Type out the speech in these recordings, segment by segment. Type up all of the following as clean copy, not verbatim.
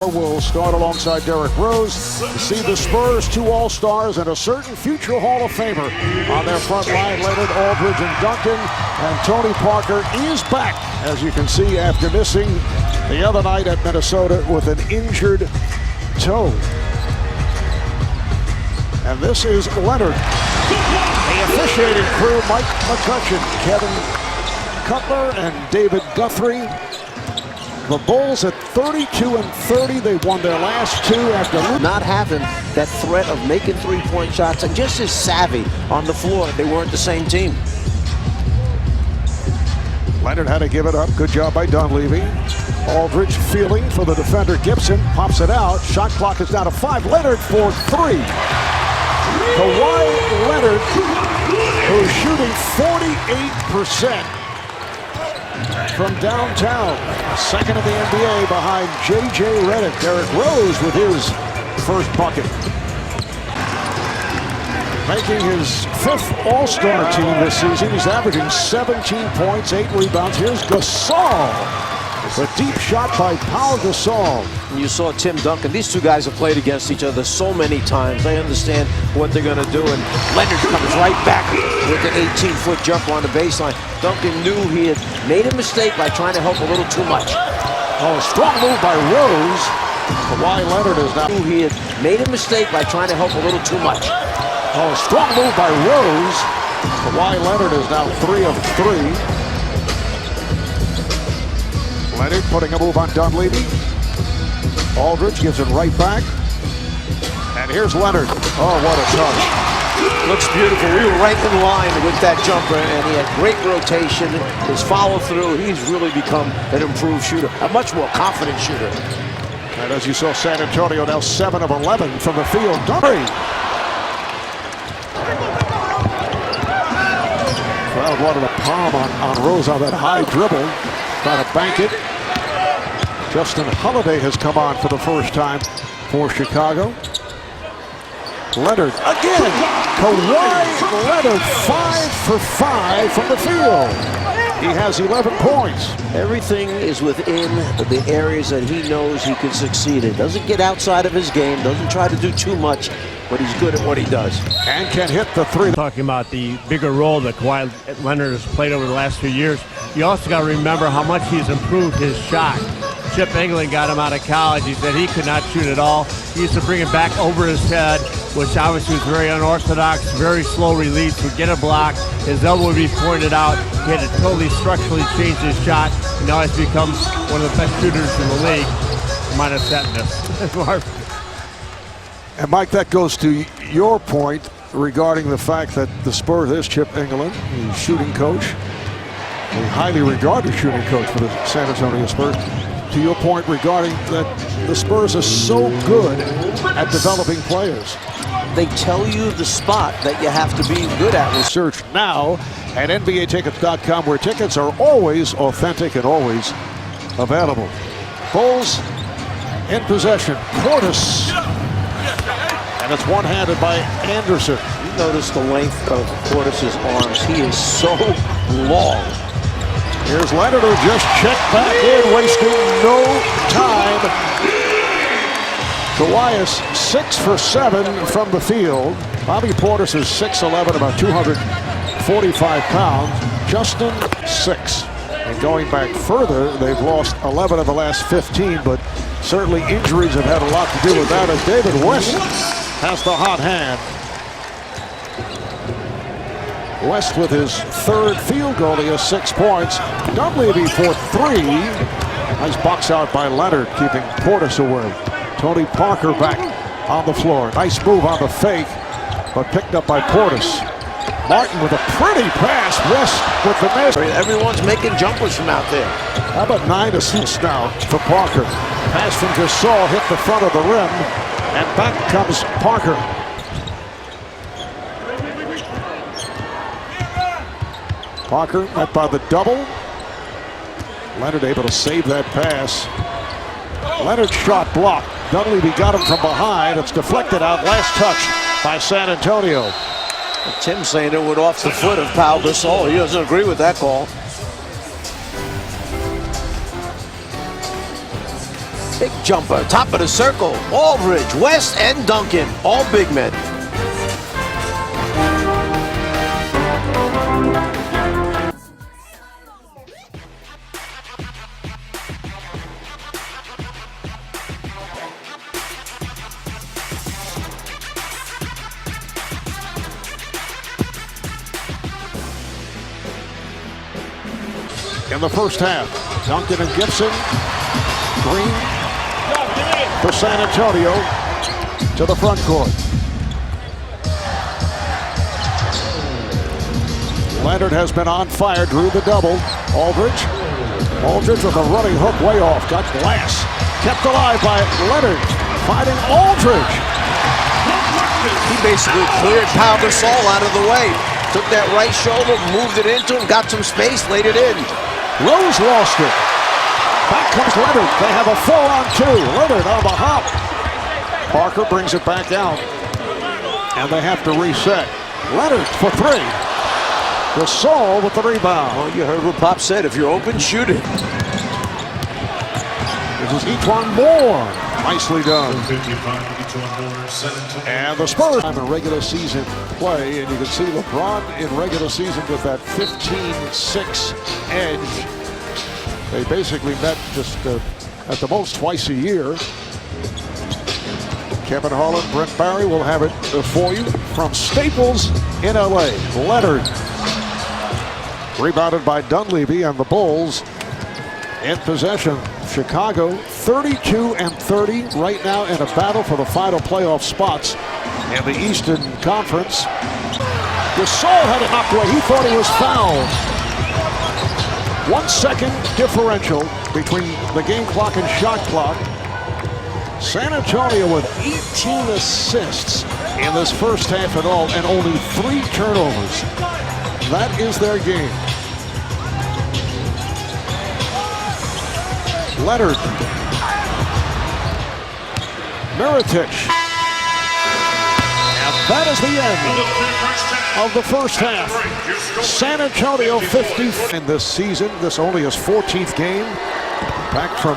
Will start alongside Derrick Rose. See the Spurs, 2 All-Stars, and a certain future Hall of Famer on their front line. Leonard, Aldridge, and Duncan. And Tony Parker is back, as you can see, after missing the other night at Minnesota with an injured toe. And this is Leonard. The officiating crew, Mike McCutcheon, Kevin Cutler, and David Guthrie. The Bulls at 32-30. They won their last 2 after not having that threat of making three-point shots and just as savvy on the floor. They weren't the same team. Leonard had to give it up. Good job by Dunleavy. Aldridge feeling for the defender Gibson. Pops it out. Shot clock is down to 5. Leonard for 3. Kawhi Leonard, who's shooting 48% from downtown. Second in the NBA behind J.J. Redick. Derrick Rose with his first bucket. Making his 5th All-Star team this season. He's averaging 17 points, 8 rebounds. Here's Gasol. A deep shot by Pau Gasol. You saw Tim Duncan. These two guys have played against each other so many times. They understand what they're going to do. And Leonard comes right back with an 18-foot jump on the baseline. Duncan knew he had made a mistake by trying to help a little too much. Oh, a strong move by Rose. Kawhi Leonard is now. He had made a mistake by trying to help a little too much. Oh, a strong move by Rose. Kawhi Leonard is now 3 of 3. Leonard putting a move on Dunleavy. Aldridge gives it right back. And here's Leonard. Oh, what a touch. Looks beautiful. We were right in line with that jumper, and he had great rotation. His follow-through, he's really become an improved shooter, a much more confident shooter. And as you saw, San Antonio now 7 of 11 from the field. Dunleavy. Crowd wanted a palm on Rose on that high dribble. Trying to bank it. Justin Holiday has come on for the first time for Chicago. Leonard again. Kawhi Leonard 5 for 5 from the field. He has 11 points. Everything is within the areas that he knows he can succeed in. Doesn't get outside of his game. Doesn't try to do too much, but he's good at what he does. And can hit the 3. Talking about the bigger role that Kawhi Leonard has played over the last few years, you also got to remember how much he's improved his shot. Chip England got him out of college. He said he could not shoot at all. He used to bring it back over his head, which obviously was very unorthodox, very slow release, would get a block. His elbow would be pointed out. He had to totally structurally change his shot, and now he's become one of the best shooters in the league, minus that miss. And Mike, that goes to your point regarding the fact that the Spurs, there's Chip England, the shooting coach, a highly regarded shooting coach for the San Antonio Spurs. To your point regarding that the Spurs are so good at developing players. They tell you the spot that you have to be good at. Search now at NBAtickets.com, where tickets are always authentic and always available. Bulls in possession. Portis. And it's one-handed by Anderson. You notice the length of Portis' arms. He is so long. Here's Leonard, who just checked back in, wasting no time. Kawhi is 6 for 7 from the field. Bobby Portis is 6'11", about 245 pounds. Justin, 6. And going back further, they've lost 11 of the last 15, but certainly injuries have had a lot to do with that, as David West has the hot hand. West with his 3rd field goal. He has 6 points. Dunleavy for 3. Nice box out by Leonard, keeping Portis away. Tony Parker back on the floor. Nice move on the fake, but picked up by Portis. Martin with a pretty pass. West with the miss. Everyone's making jumpers from out there. How about 9 assists now for Parker? Pass from Gasol hit the front of the rim, and back comes Parker. Parker met by the double. Leonard able to save that pass. Leonard shot blocked. Dunleavy got him from behind. It's deflected out. Last touch by San Antonio. Tim saying it went off the foot of Pau Gasol. He doesn't agree with that call. Big jumper, top of the circle. Aldridge, West, and Duncan, all big men. In the first half, Duncan and Gibson, Green for San Antonio to the front court. Leonard has been on fire, drew the double. Aldridge with a running hook way off, got glass. Kept alive by Leonard, fighting Aldridge. He basically cleared Pau Gasol out of the way. Took that right shoulder, moved it into him, got some space, laid it in. Rose lost it. Back comes Leonard. They have a 4-on-2. Leonard on the hop. Parker brings it back out. And they have to reset. Leonard for three. Gasol with the rebound. Well, you heard what Pop said. If you're open, shoot it. This is E'Twaun Moore. Nicely done. And the Spurs time in regular season play, and you can see LeBron in regular season with that 15-6 edge. They basically met just at the most twice a year. Kevin Harlan, Brent Barry will have it for you from Staples in LA. Leonard rebounded by Dunleavy, and the Bulls in possession. Chicago 32-30 right now in a battle for the final playoff spots in the Eastern Conference. Gasol had it knocked away. He thought he was fouled. 1 second differential between the game clock and shot clock. San Antonio with 18 assists in this first half at all, and only 3 turnovers. That is their game. Leonard. Mirotic. And that is the end of the first half. San Antonio 50 in this season. This only his 14th game. Back from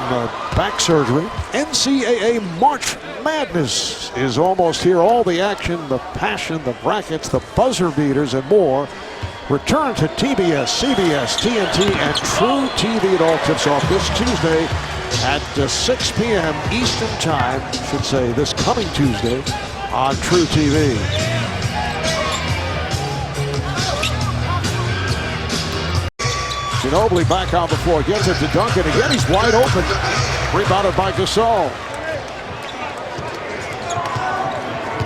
back surgery. NCAA March Madness is almost here. All the action, the passion, the brackets, the buzzer beaters, and more. Return to TBS, CBS, TNT, and True TV. It all tips off this Tuesday at 6 p.m. Eastern Time. I should say this coming Tuesday on True TV. Ginobili back on the floor, gets it to Duncan. Again, he's wide open. Rebounded by Gasol.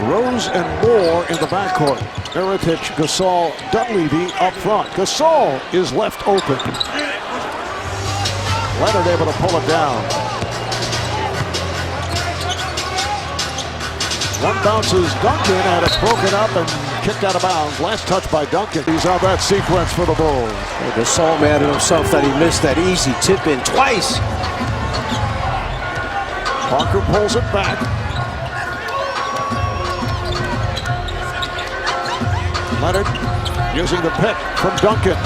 Rose and Moore in the backcourt. Mirotic, Gasol, Dunleavy up front. Gasol is left open. Leonard able to pull it down. One bounces Duncan, and it's broken up and kicked out of bounds. Last touch by Duncan. He's on that sequence for the Bulls. Gasol mad at himself that he missed that easy tip in twice. Parker pulls it back. Leonard using the pick from Duncan.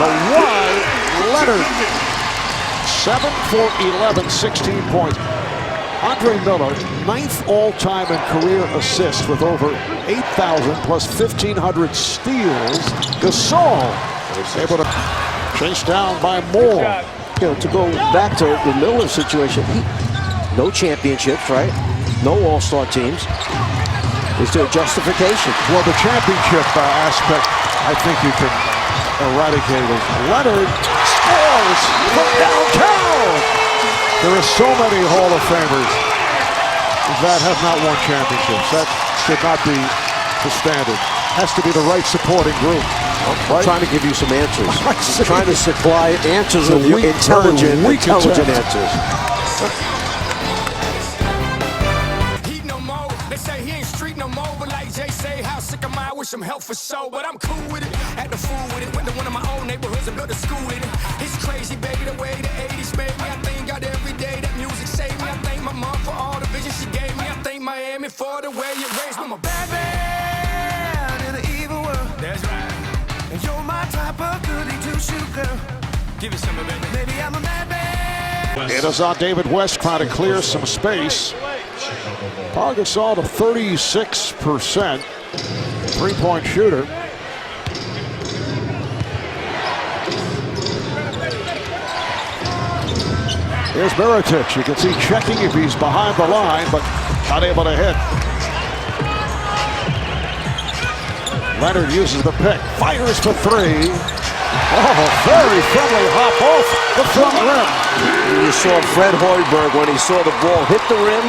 The wide Leonard. 7 for 11, 16 points. Andre Miller, 9th all-time in career assists with over 8,000 plus 1,500 steals. Gasol able to chase down by Moore. You know, to go back to the Miller situation, no championships, right? No all-star teams. Is there a justification? Well, the championship aspect, I think you can eradicate it. Leonard scores from downtown. There are so many Hall of Famers that have not won championships. That should not be the standard. Has to be the right supporting group. I'm trying to give you some answers. Trying to supply answers of intelligent answers. Some help for show, but I'm cool with it. Had the fool with it. Went to one of my own neighborhoods and built a school in it. It's crazy, baby, the way the 80s made me. I thank God every day that music saved me. I thank my mom for all the vision she gave me. I thank Miami for the way it raised me. I'm a bad man in an evil world. That's right. And you're my type of goodie two-shoe girl. Give it some, baby. Maybe I'm a madman. In It is on David West trying to clear some space. Pau Gasol to 36% three-point shooter. Here's Mirotic. You can see checking if he's behind the line, but not able to hit. Leonard uses the pick, fires for three. Oh, very friendly hop off the front rim. You saw Fred Hoiberg when he saw the ball hit the rim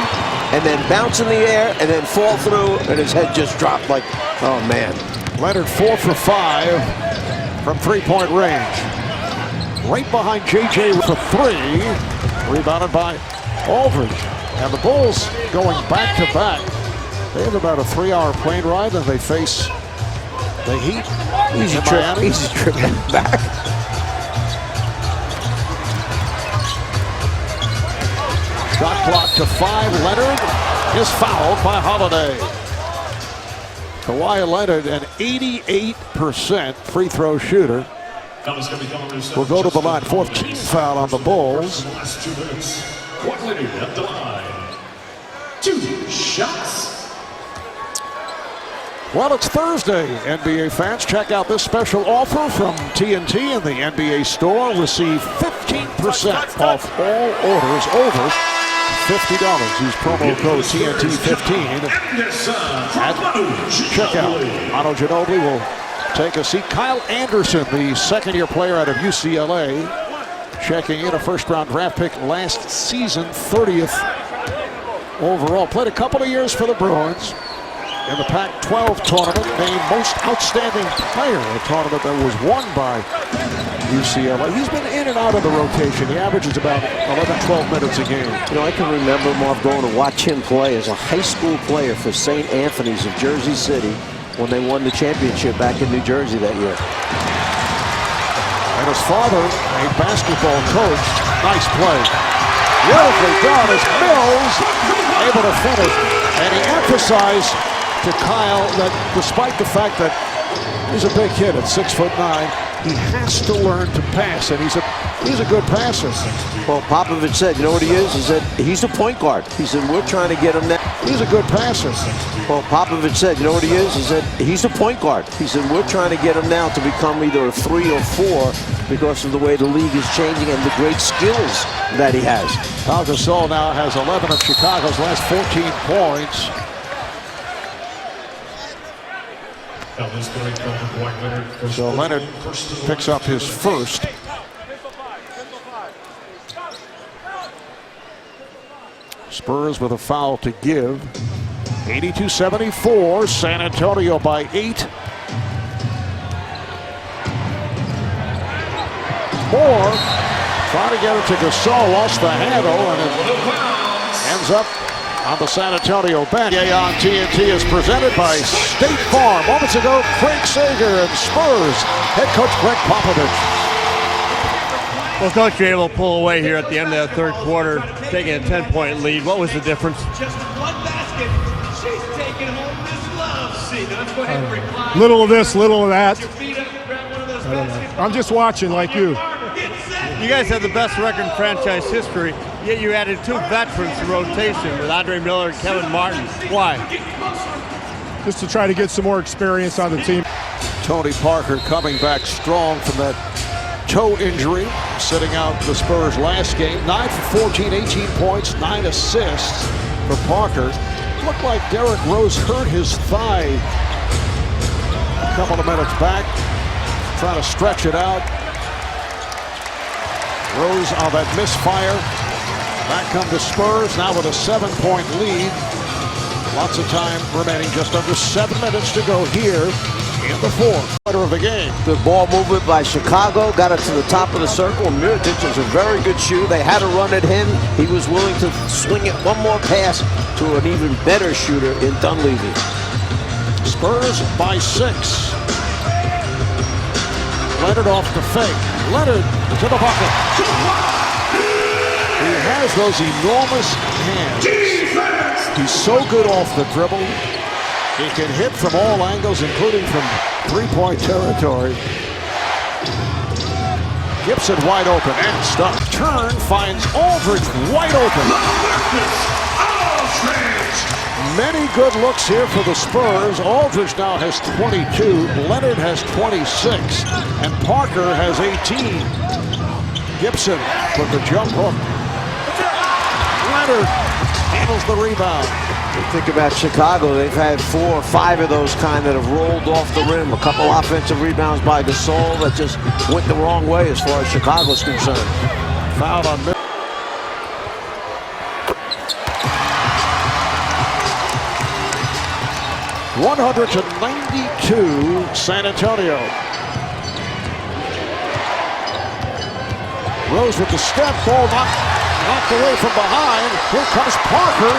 and then bounce in the air and then fall through, and his head just dropped like, oh man. Leonard 4 for 5 from three-point range. Right behind JJ for three. Rebounded by Aldridge. And the Bulls going back-to-back. They have about a 3-hour plane ride, and they face the Heat. Easy trip back. Shot clock to 5. Leonard is fouled by Holiday. Kawhi Leonard, an 88% free throw shooter, will go to the line. 14th foul on the Bulls. Leonard at the line. 2 shots. Well, it's Thursday, NBA fans. Check out this special offer from TNT in the NBA store. Receive 15% off all orders over $50. Use promo code TNT15 at checkout. Manu Ginobili will take a seat. Kyle Anderson, the second-year player out of UCLA, checking in, a first-round draft pick last season, 30th overall. Played a couple of years for the Bruins in the Pac-12 tournament, named most outstanding player, a tournament that was won by UCLA. He's been in and out of the rotation. He averages about 11-12 minutes a game. You know, I can remember Marv going to watch him play as a high school player for St. Anthony's of Jersey City when they won the championship back in New Jersey that year. And his father, a basketball coach. Nice play. Beautifully done as Mills able to finish. And he emphasized to Kyle that despite the fact that he's a big kid at 6'9", he has to learn to pass, and he's a good passer. Well, Popovich said, you know what he is? He said he's a point guard. He said we're trying to get him that. He's a good passer. Well, Popovich said, you know what he is? He said he's a point guard. He said we're trying to get him now to become either a 3 or 4 because of the way the league is changing and the great skills that he has. Pau Gasol now has 11 of Chicago's last 14 points. So Leonard picks up his first. Spurs with a foul to give. 82-74, San Antonio by 8. Moore trying to get it to Gasol, lost the handle, and it ends up on the San Antonio bench. On TNT is presented by State Farm. Moments ago, Craig Sager and Spurs head coach Greg Popovich. Well, Coach, you're able to pull away here at the end of the third quarter, taking a 10-point lead. What was the difference? Just one basket. She's taking home this love. See, let's go ahead and reply. Little of this, little of that. Your feet up and grab one of those I don't know. baskets. I'm just watching like you. You guys have the best record in franchise history, yet you added 2 veterans to rotation with Andre Miller and Kevin Martin. Why? Just to try to get some more experience on the team. Tony Parker coming back strong from that toe injury, sitting out the Spurs last game. 9 for 14, 18 points, 9 assists for Parker. Looked like Derrick Rose hurt his thigh a couple of minutes back, trying to stretch it out. Rose on that misfire. Back come the Spurs, now with a 7-point lead. Lots of time remaining, just under 7 minutes to go here in the fourth quarter of the game. Good ball movement by Chicago, got it to the top of the circle. Mirotic is a very good shooter. They had to run at him. He was willing to swing it one more pass to an even better shooter in Dunleavy. Spurs by 6. Leonard off the fake. Leonard to the bucket. He has those enormous hands. He's so good off the dribble. He can hit from all angles, including from three-point territory. Gibson wide open and stuck. Turn finds Aldridge wide open. Many good looks here for the Spurs. Aldridge now has 22. Leonard has 26. And Parker has 18. Gibson with the jump hook. Leonard handles the rebound. You think about Chicago, they've had 4 or 5 of those kind that have rolled off the rim. A couple offensive rebounds by Gasol that just went the wrong way as far as Chicago's concerned. Foul on mid. (192) San Antonio. Rose with the step, ball knocked away from behind. Here comes Parker.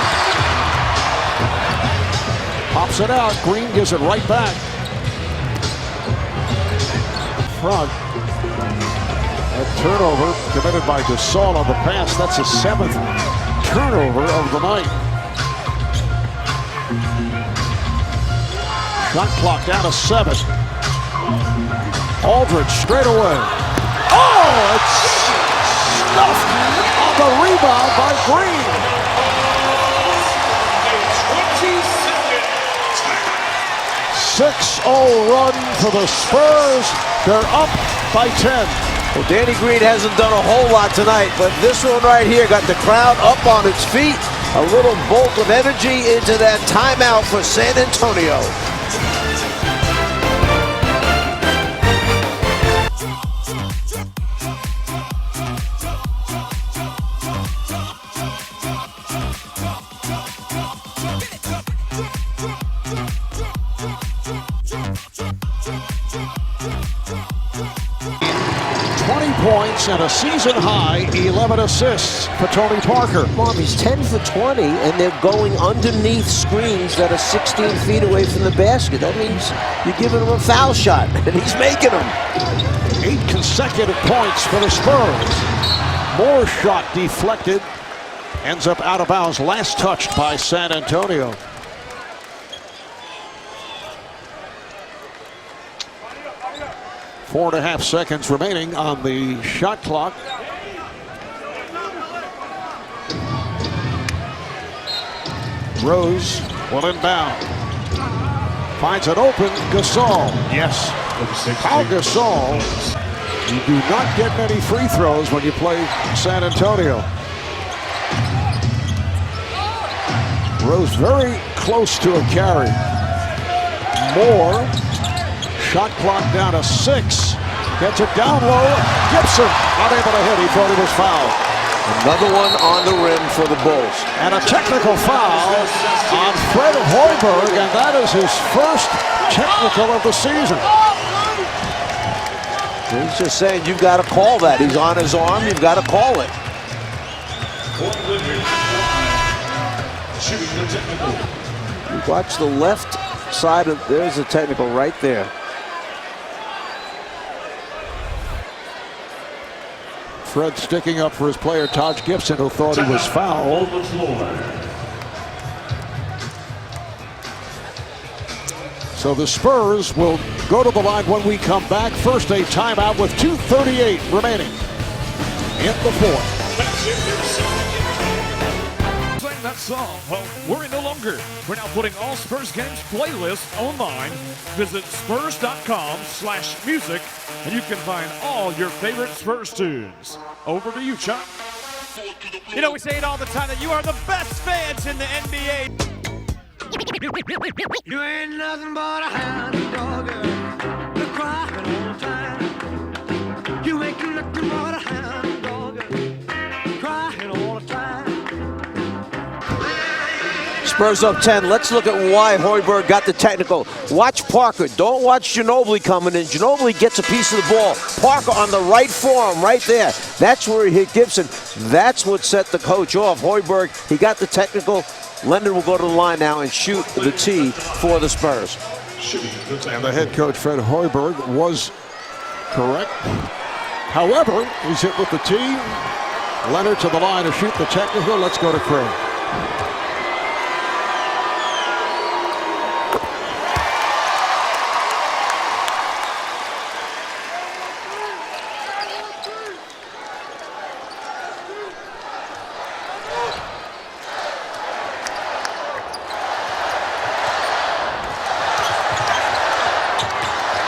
Pops it out. Green gives it right back. Front. A turnover committed by Gasol on the pass. That's his 7th turnover of the night. Shot clock down to 7. Aldridge straight away. Oh, it's stuffed on the rebound by Green. 6-0 run for the Spurs. They're up by 10. Well, Danny Green hasn't done a whole lot tonight, but this one right here got the crowd up on its feet. A little bolt of energy into that timeout for San Antonio. Points and a season-high 11 assists for Tony Parker. Bob, he's 10 for 20, and they're going underneath screens that are 16 feet away from the basket. That means you're giving him a foul shot, and he's making them. 8 consecutive points for the Spurs. More shot deflected. Ends up out of bounds. Last touched by San Antonio. Four and a half seconds remaining on the shot clock. Rose will inbound. Finds it open. Gasol. Yes. Pau Gasol. You do not get many free throws when you play San Antonio. Rose very close to a carry. Moore. Shot clock down to 6. Gets it down low. Gibson unable to hit. He thought he was fouled. Another one on the rim for the Bulls. And a technical foul on Fred Hoiberg, and that is his first technical of the season. He's just saying you've got to call that. He's on his arm. You've got to call it. You watch the left side of, there's a technical right there. Fred sticking up for his player, Taj Gibson, who thought he was fouled. So the Spurs will go to the line when we come back. First a timeout with 2:38 remaining in the fourth. Sing that song. Well, worry no longer. We're now putting all Spurs games playlists online. Visit spurs.com/music and you can find all your favorite Spurs tunes. Over to you, Chuck. You know, we say it all the time that you are the best fans in the NBA. You ain't nothing but a hound dog, you're crying all the time. You ain't nothing but a hound dog, crying all the time. Spurs up 10. Let's look at why Hoiberg got the technical. Watch Parker. Don't watch Ginobili coming in. Ginobili gets a piece of the ball. Parker on the right forearm right there. That's where he hit Gibson. That's what set the coach off. Hoiberg, he got the technical. Leonard will go to the line now and shoot the tee for the Spurs. And the head coach, Fred Hoiberg, was correct. However, he's hit with the tee. Leonard to the line to shoot the technical. Let's go to Craig.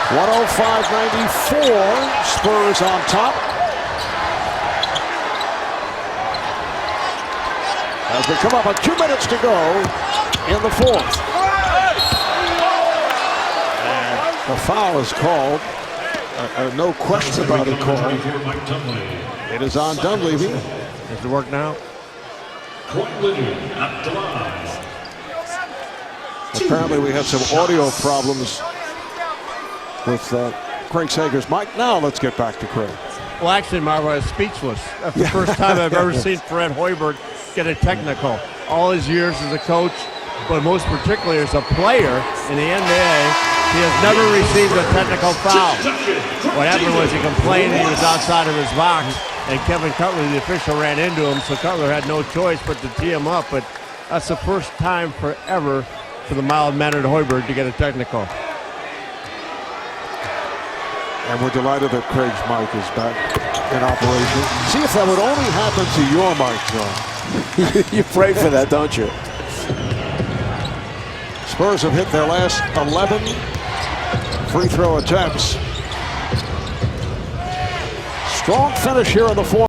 105-94. Spurs on top. As we come up with 2 minutes to go in the fourth. And the foul is called. No question about it called. It is on Dunleavy. Does it work now? Apparently we had some audio problems with Craig Sager's mic. Now let's get back to Craig. Well, actually, Marvel, I was speechless. That's the first time I've ever seen Fred Hoiberg get a technical. All his years as a coach, but most particularly as a player in the NBA, he has never received a technical foul. What happened was he complained that he was outside of his box, and Kevin Cutler, the official, ran into him, so Cutler had no choice but to tee him up. But that's the first time forever for the mild-mannered Hoiberg to get a technical. And we're delighted that Craig's mic is back in operation. See if that would only happen to your mic, John. You pray for that, don't you? Spurs have hit their last 11 free throw attempts. Strong finish here in the fourth.